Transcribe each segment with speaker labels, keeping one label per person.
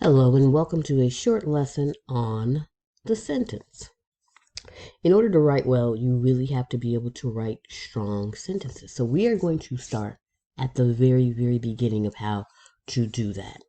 Speaker 1: Hello and welcome to a short lesson on the sentence. In order to write well, you really have to be able to write strong sentences. So we are going to start at the very beginning of how to do that.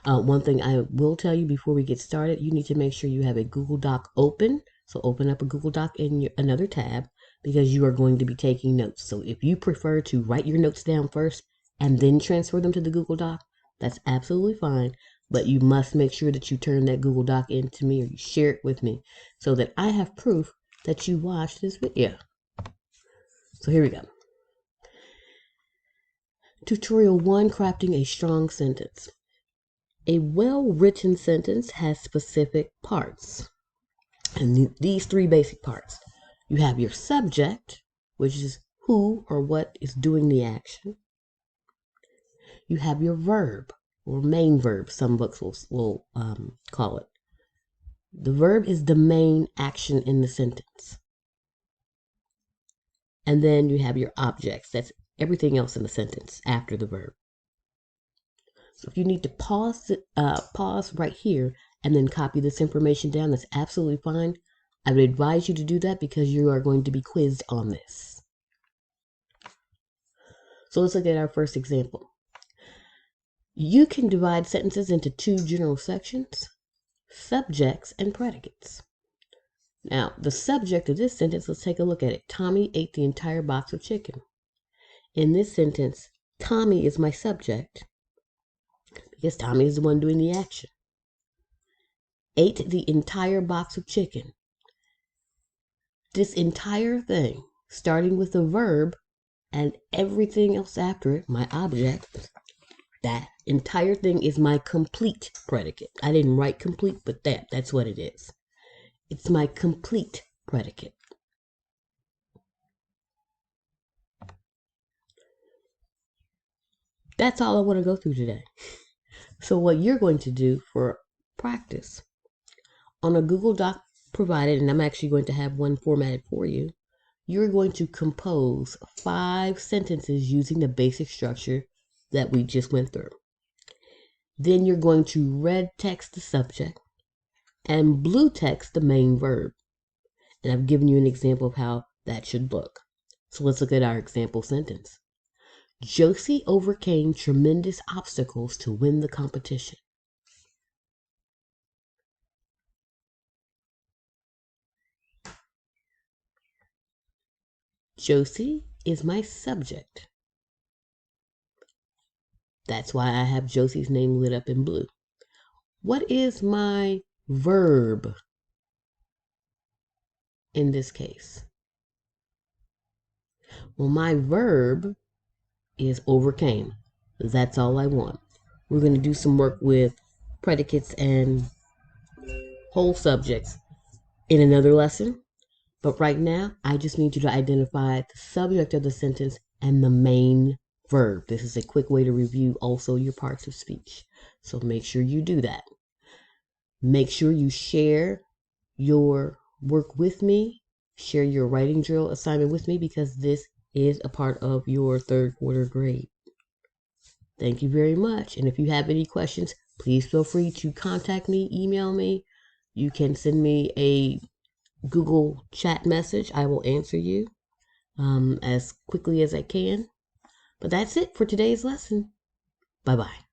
Speaker 1: One thing I will tell you before we get started, you need to make sure you have a Google Doc open. So open up a Google Doc in another tab because you are going to be taking notes. So if you prefer to write your notes down first and then transfer them to the Google Doc, that's absolutely fine, but you must make sure that you turn that Google Doc into me or you share it with me so that I have proof that you watched this video. So here we go. Tutorial 1, crafting a strong sentence. A well-written sentence has specific parts, and these three basic parts. You have your subject, which is who or what is doing the action. You have your verb, or main verb, some books will call it. The verb is the main action in the sentence. And then you have your objects. That's everything else in the sentence after the verb. So if you need to pause right here and then copy this information down, that's absolutely fine. I would advise you to do that because you are going to be quizzed on this. So let's look at our first example. You can divide sentences into two general sections, subjects and predicates. Now, the subject of this sentence, let's take a look at it. Tommy ate the entire box of chicken. In this sentence, Tommy is my subject because Tommy is the one doing the action. Ate the entire box of chicken. This entire thing, starting with the verb and everything else after it, my object, that entire thing is my complete predicate. I didn't write complete, but that's what it is. It's my complete predicate. That's all I want to go through today. So what you're going to do for practice, on a Google Doc provided, and I'm actually going to have one formatted for you, you're going to compose 5 sentences using the basic structure that we just went through. Then you're going to red text the subject and blue text the main verb. And I've given you an example of how that should look. So let's look at our example sentence. Josie overcame tremendous obstacles to win the competition. Josie is my subject. That's why I have Josie's name lit up in blue. What is my verb in this case? Well, my verb is overcame. That's all I want. We're going to do some work with predicates and whole subjects in another lesson. But right now, I just need you to identify the subject of the sentence and the main verb. This is a quick way to review also your parts of speech. So make sure you do that. Make sure you share your work with me. Share your writing drill assignment with me because this is a part of your 3rd quarter grade. Thank you very much. And if you have any questions, please feel free to contact me, email me. You can send me a Google chat message. I will answer you as quickly as I can. But that's it for today's lesson. Bye-bye.